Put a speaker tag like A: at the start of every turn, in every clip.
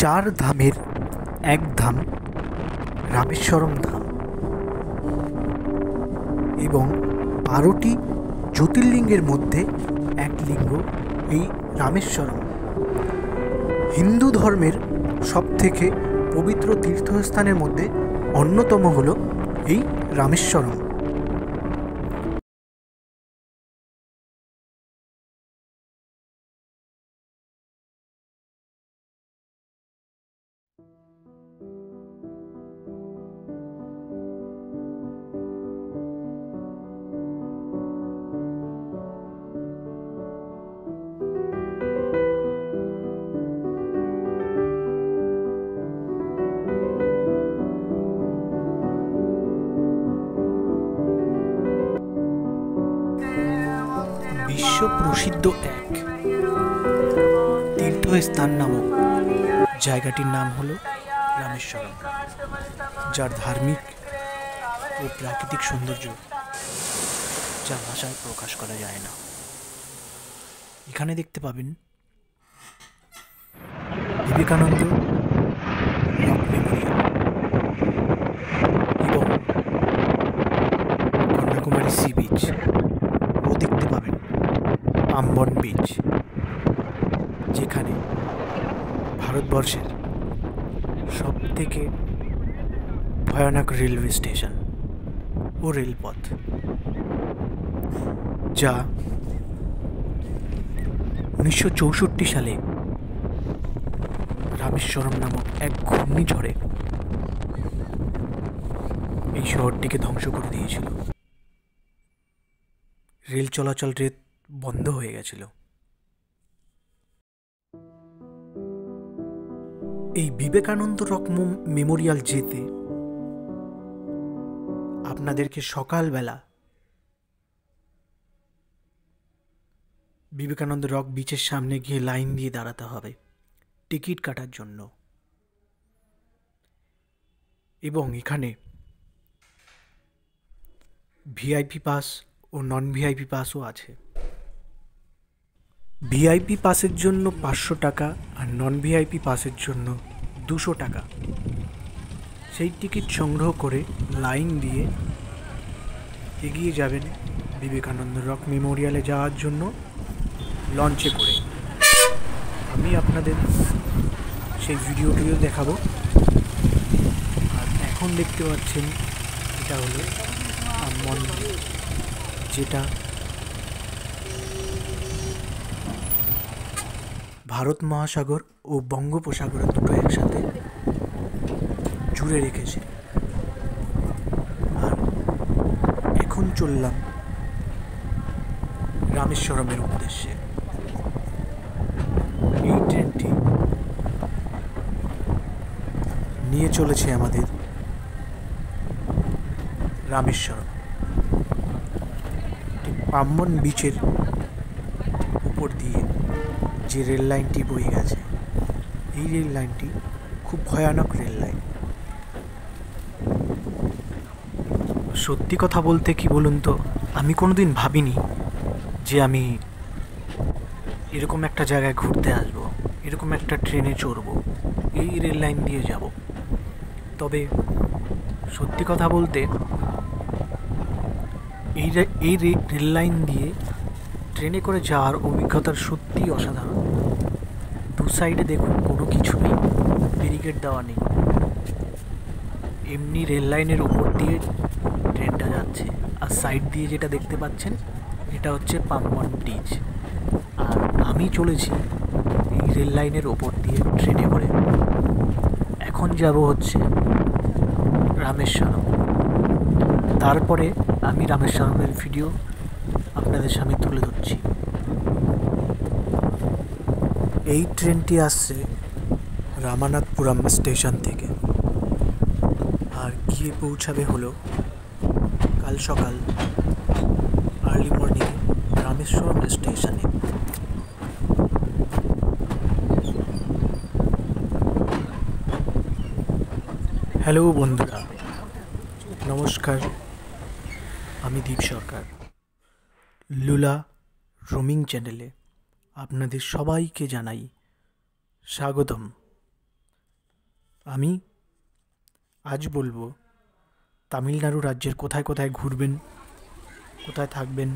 A: চার ধামের এক ধাম রামেশ্বরম ধাম এবং 12টি জ্যোতির্লিঙ্গের মধ্যে এক লিঙ্গ এই রামেশ্বরম। হিন্দু ধর্মের সবথেকে পবিত্র তীর্থস্থানের মধ্যে অন্যতম হল এই রামেশ্বরম। বিশ্ব প্রসিদ্ধ এক তীর্থস্থান নামক জায়গাটির নাম হল রামেশ্বরম, যার ধার্মিক ও প্রাকৃতিক সৌন্দর্য যা ভাষায় প্রকাশ করা যায় না। এখানে দেখতে পাবেন বিবেকানন্দ রক মেমোরিয়াল এবং কন্যাকুমারী সি বিচ, ও দেখতে পাবেন পাম্বন বিচ, যেখানে ভারতবর্ষের সবথেকে ভয়ানক রেলওয়ে স্টেশন ও রেলপথ, যা 1964 সালে রামেশ্বরম নামক এক ঘূর্ণিঝড়ে এই শহরটিকে ধ্বংস করে দিয়েছিল। রেল চলাচল বন্ধ হয়ে গেছিল। এই বিবেকানন্দ রক মেমোরিয়াল যেতে আপনাদেরকে সকালবেলা বিবেকানন্দ রক বিচের সামনে গিয়ে লাইন দিয়ে দাঁড়াতে হবে টিকিট কাটার জন্য, এবং এখানে ভিআইপি পাস ও নন ভিআইপি পাসও আছে। ভিআইপি পাসের জন্য 500 টাকা আর নন ভিআইপি পাসের জন্য 200 টাকা। সেই টিকিট সংগ্রহ করে লাইন দিয়ে এগিয়ে যাবেন বিবেকানন্দ রক মেমোরিয়ালে যাওয়ার জন্য লঞ্চে করে। আমি আপনাদের সেই ভিডিওটিও দেখাবো। আর এখন দেখতে পাচ্ছেন এটা হলো মন্দির, যেটা ভারত মহাসাগর ও বঙ্গোপসাগরের দুটো একসাথে জুড়ে রেখেছে। আর এখন চললাম রামেশ্বরমের উদ্দেশ্যে। এই ট্রেনটি নিয়ে চলেছে আমাদের রামেশ্বরম। পাম্বন বিচের উপর দিয়ে যে রেল লাইনটি বয়ে গেছে, এই রেল লাইনটি খুব ভয়ানক রেল লাইন। সত্যি কথা বলতে কি বলুন তো, আমি কোনোদিন ভাবিনি যে আমি এরকম একটা জায়গায় ঘুরতে আসবো, এরকম একটা ট্রেনে চড়বো, এই রেল লাইন দিয়ে যাব। তবে সত্যি কথা বলতে এই রেল লাইন দিয়ে ট্রেনে করে যাওয়ার অভিজ্ঞতার সত্যিই অসাধারণ। দু সাইডে দেখুন কোনো কিছু নেই, ব্যারিকেড দেওয়া নেই, এমনি রেল লাইনের উপর দিয়ে ট্রেনটা যাচ্ছে। আর সাইড দিয়ে যেটা দেখতে পাচ্ছেন এটা হচ্ছে পাম্বন ব্রিজ। আর আমি চলেছি এই রেল লাইনের ওপর দিয়ে ট্রেনে করে। এখন যাব হচ্ছে রামেশ্বরম। তারপরে আমি রামেশ্বরমের ভিডিও আপনাদের সামনে তুলে ধরছি। এই ট্রেনটি আসছে রামানাথপুরম স্টেশন থেকে আর গিয়ে পৌঁছাবে হলো কাল সকাল আর্লি মর্নিংয়ে রামেশ্বরম স্টেশনে। হ্যালো বন্ধুরা, নমস্কার, আমি দীপ সরকার। লুলা রোমিং চ্যানেলে আপনাদের সবাইকে জানাই স্বাগতম। আমি আজ বলবো তামিলনাড়ু রাজ্যের কোথায় কোথায় ঘুরবেন, কোথায় থাকবেন,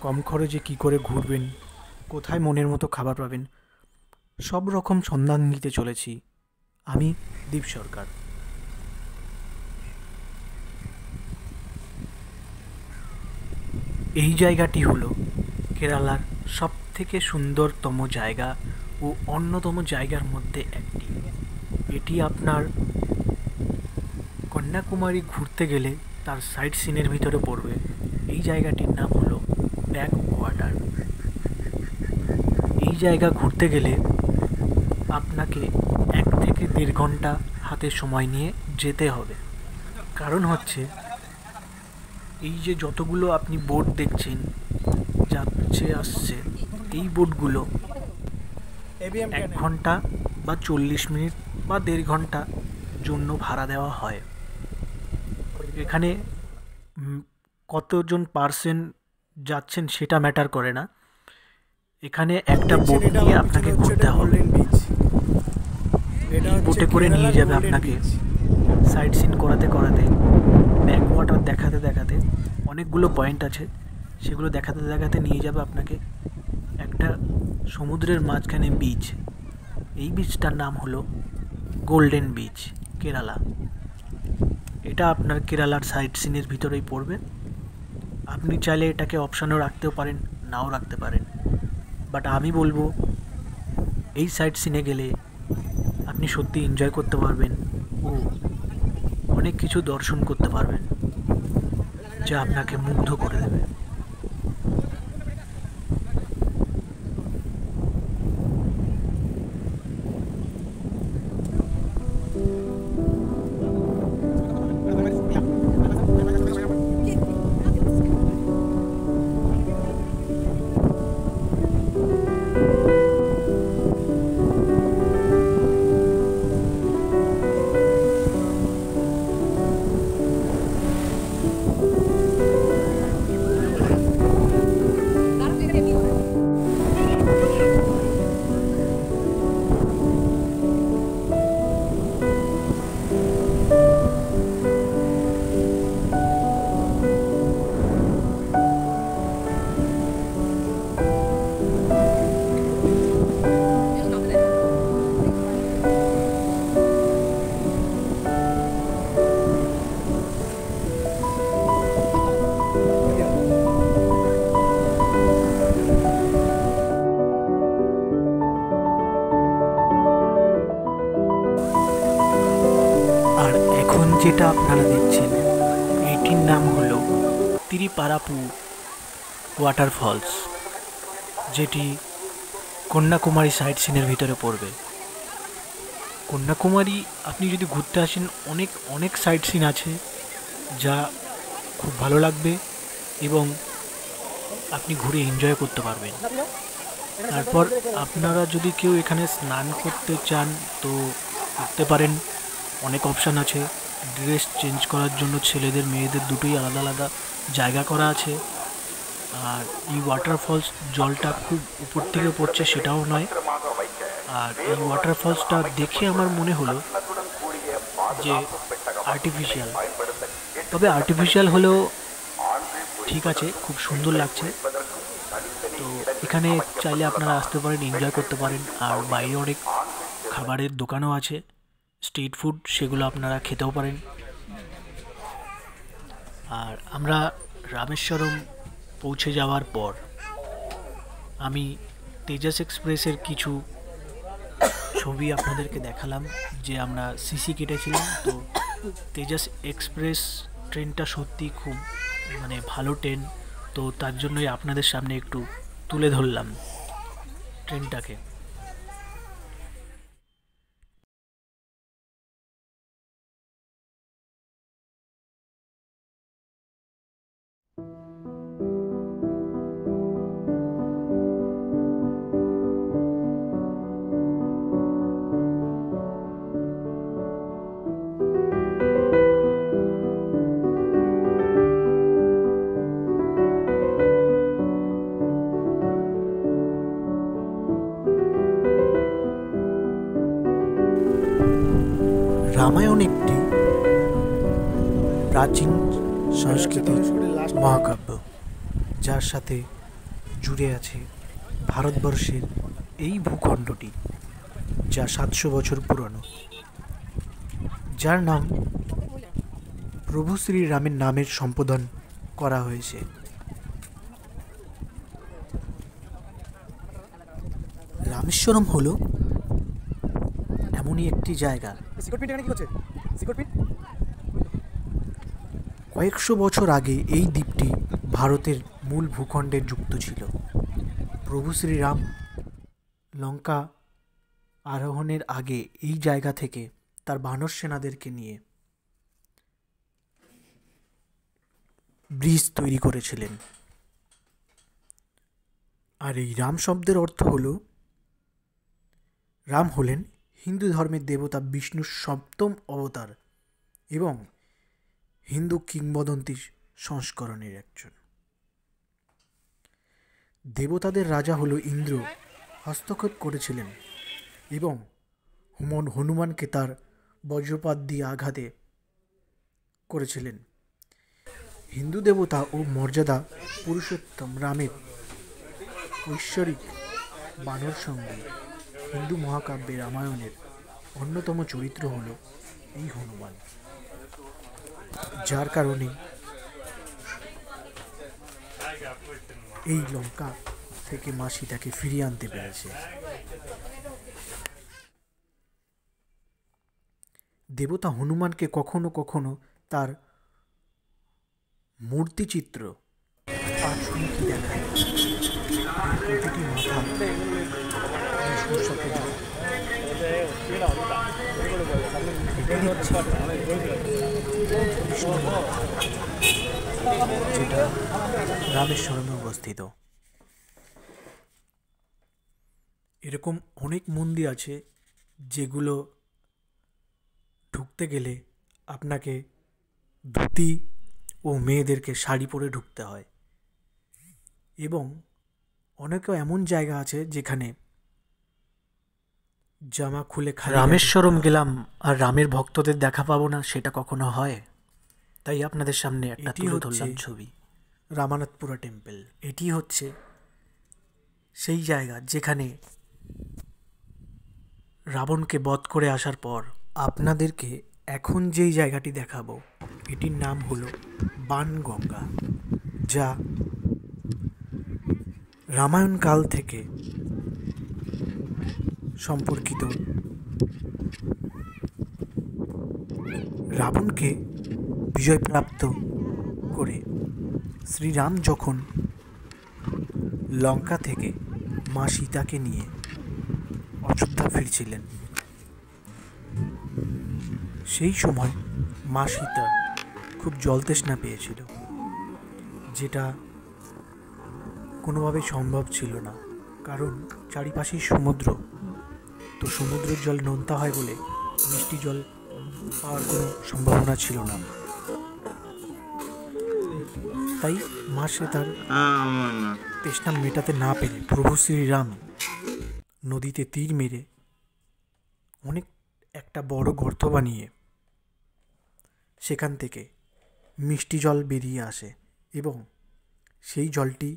A: কম খরচে কী করে ঘুরবেন, কোথায় মনের মতো খাবার পাবেন, সব রকম সন্ধান নিতে চলেছি আমি, দীপ সরকার। এই জায়গাটি হলো কেরালার সবথেকে সুন্দরতম জায়গা ও অন্যতম জায়গার মধ্যে একটি। এটি আপনার কন্যাকুমারী ঘুরতে গেলে তার সাইট সিনের ভিতরে পড়বে। এই জায়গাটির নাম হলো ব্যাক ওয়াটার। এই জায়গা ঘুরতে গেলে আপনাকে 1 থেকে 1.5 ঘন্টা হাতে সময় নিয়ে যেতে হবে। কারণ হচ্ছে এই যে যতগুলো আপনি বোট দেখছেন যাচ্ছে আসছে, এই বোটগুলো 1 ঘন্টা বা 40 মিনিট বা 1.5 ঘন্টা জন্য ভাড়া দেওয়া হয়। এখানে কতজন পার্সন যাচ্ছেন সেটা ম্যাটার করে না, এখানে একটা বোট নিয়ে আপনাকে ঘুরতে হবে। এই বোটে করে নিয়ে যাবে আপনাকে সাইট সিন করাতে করাতে, ব্যাক ওয়াটার দেখাতে দেখাতে, অনেকগুলো পয়েন্ট আছে সেগুলো দেখাতে দেখাতে নিয়ে যাবে আপনাকে একটা সমুদ্রের মাঝখানে বিচ। এই বিচটার নাম হলো গোল্ডেন বিচ, কেরালা। এটা আপনার কেরালার সাইট সিনের ভিতরেই পড়বে। আপনি চাইলে এটাকে অপশানেও রাখতেও পারেন, নাও রাখতে পারেন, বাট আমি বলবো এই সাইট সিনে গেলে আপনি সত্যি এনজয় করতে পারবেন ও অনেক কিছু দর্শন করতে পারবেন যা আপনাকে মুগ্ধ করে দেবে। আর এখন যেটা আপনারা দেখছেন এইটির নাম হলো তিরিপারাপু ওয়াটারফলস, যেটি কন্যাকুমারী সাইট সিনের ভিতরে পড়বে। কন্যাকুমারী আপনি যদি ঘুরতে আসেন, অনেক অনেক সাইট সিন আছে যা খুব ভালো লাগবে এবং আপনি ঘুরে এনজয় করতে পারবেন। তারপর আপনারা যদি কেউ এখানে স্নান করতে চান তো করতে পারেন, অনেক অপশান আছে। ড্রেস চেঞ্জ করার জন্য ছেলেদের মেয়েদের দুটোই আলাদা আলাদা জায়গা করা আছে। আর এই ওয়াটারফলস জলটা খুব উপর থেকে পড়ছে সেটাও নয়। আর এই ওয়াটারফলসটা দেখে আমার মনে হলো যে আর্টিফিশিয়াল, তবে আর্টিফিশিয়াল হলেও ঠিক আছে, খুব সুন্দর লাগছে। তো এখানে চাইলে আপনারা আসতে পারেন, এনজয় করতে পারেন। আর বাইরে অনেক খাবারের দোকানও আছে, স্ট্রিট ফুড, সেগুলো আপনারা খেতেও পারেন। আর আমরা রামেশ্বরম পৌঁছে যাওয়ার পর আমি তেজাস এক্সপ্রেসের কিছু ছবি আপনাদেরকে দেখালাম যে আমরা সিসি কেটেছিলাম। তো তেজাস এক্সপ্রেস ট্রেনটা সত্যি খুব ভালো ট্রেন, তো তার জন্যই আপনাদের সামনে একটু তুলে ধরলাম ট্রেনটাকে। রামায়ণ একটি প্রাচীন সাংস্কৃতিক মহাকাব্য, যার সাথে জুড়ে আছে ভারতবর্ষের এই ভূখণ্ডটি, যা 700 বছর পুরনো, যার নাম প্রভু শ্রীরামের নামের সম্বোধন করা হয়েছে। রামেশ্বরম হলো এমনই একটি জায়গা কয়েকশো বছর আগে এই দ্বীপটি ভারতের মূল ভূখণ্ডে যুক্ত ছিল। প্রভু শ্রীরাম লঙ্কা আরোহণের আগে এই জায়গা থেকে তার বানর সেনাদেরকে নিয়ে ব্রিজ তৈরি করেছিলেন। আর এই রাম শব্দের অর্থ হল, রাম হলেন হিন্দু ধর্মের দেবতা বিষ্ণুর সপ্তম অবতার এবং হিন্দু কিংবদন্তির সংস্করণের একজন। দেবতাদের রাজা হলো ইন্দ্র হস্তক্ষেপ করেছিলেন এবং হনুমানকে তার বজ্রপাত দিয়ে আঘাতে করেছিলেন। হিন্দু দেবতা ও মর্যাদা পুরুষোত্তম রামের ঐশ্বরিক বানর সঙ্গে হিন্দু মহাকাব্যে রামায়ণের অন্যতম চরিত্র হল এই হনুমান, যার কারণে এই লঙ্কা থেকে মা সীতাকে ফিরিয়ে আনতে পেরেছে। দেবতা হনুমানকে কখনো কখনো তার মূর্তিচিত্র পাঁচমুখী দেখায়। প্রতিটি মাথা বিষ্ণুর সাথে যেটা রামেশ্বরমে অবস্থিত। এরকম অনেক মন্দির আছে যেগুলো ঢুকতে গেলে আপনাকে ধুতি ও মেয়েদেরকে শাড়ি পরে ঢুকতে হয়, এবং অনেক এমন জায়গা আছে যেখানে জামা খুলে খালি। রামেশ্বরম গেলাম আর রামের ভক্তদের দেখা পাবো না, সেটা কখনো হয়? তাই আপনাদের সামনে একটা তুলে ধরলাম ছবি, রামানাথপুরা টেম্পল। এটি হচ্ছে সেই জায়গা যেখানে রাবণকে বধ করে আসার পর আপনাদেরকে এখন যেই জায়গাটি দেখাবো এটির নাম হলো বাণগঙ্গা, যা রামায়ণ কাল থেকে সম্পর্কিত। রাবণকে বিজয়প্রাপ্ত করে শ্রীরাম যখন লঙ্কা থেকে মা সীতাকে নিয়ে অযোধ্যা ফিরছিলেন, সেই সময় মা সীতা খুব জলতৃষ্ণা পেয়েছিল, যেটা কোনোভাবেই সম্ভব ছিল না, কারণ চারিপাশেই সমুদ্র। তো সমুদ্রের জল নোনতা হয় বলে মিষ্টি জল পাওয়ার কোনো সম্ভাবনা ছিল না। তাই মা সে তার তৃষ্ণা মেটাতে না পেরে প্রভু শ্রীরাম নদীতে তীর মেরে অনেক একটা বড় গর্ত বানিয়ে সেখান থেকে মিষ্টি জল বেরিয়ে আসে এবং সেই জলটি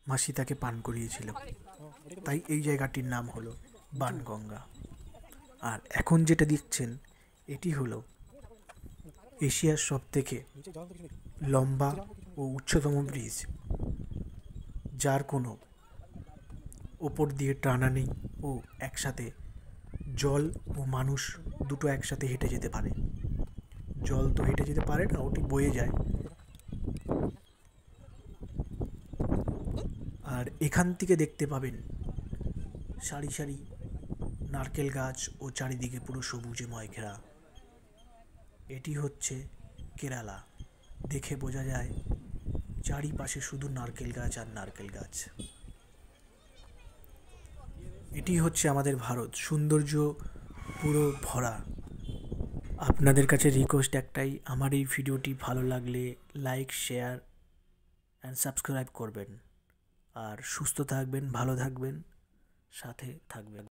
A: মা সীতাকে পান করিয়েছিল। তাই এই জায়গাটির নাম হলো বাণগঙ্গা। আর এখন যেটা দেখছেন এটি হলো এশিয়ার সবথেকে লম্বা ও উচ্চতম ব্রিজ, যার কোনো ওপর দিয়ে টানা নেই ও একসাথে জল ও মানুষ দুটো একসাথে হেঁটে যেতে পারে। জল তো হেঁটে যেতে পারে না, ওটি বয়ে যায়। আর এখান থেকে দেখতে পাবেন সারি সারি নারকেল গাছ ও চারিদিকে পুরো সবুজেময় ঘেরা। এটি হচ্ছে কেরালা। দেখে বোঝা যায় চারিপাশে শুধু নারকেল গাছ আর নারকেল গাছ। এটি হচ্ছে আমাদের ভারত, সৌন্দর্য পুরো ভরা। আপনাদের কাছে রিকোয়েস্ট একটাই, আমার এই ভিডিওটি ভালো লাগলে লাইক, শেয়ার অ্যান্ড সাবস্ক্রাইব করবেন। আর সুস্থ থাকবেন, ভালো থাকবেন, সাথে থাকবেন।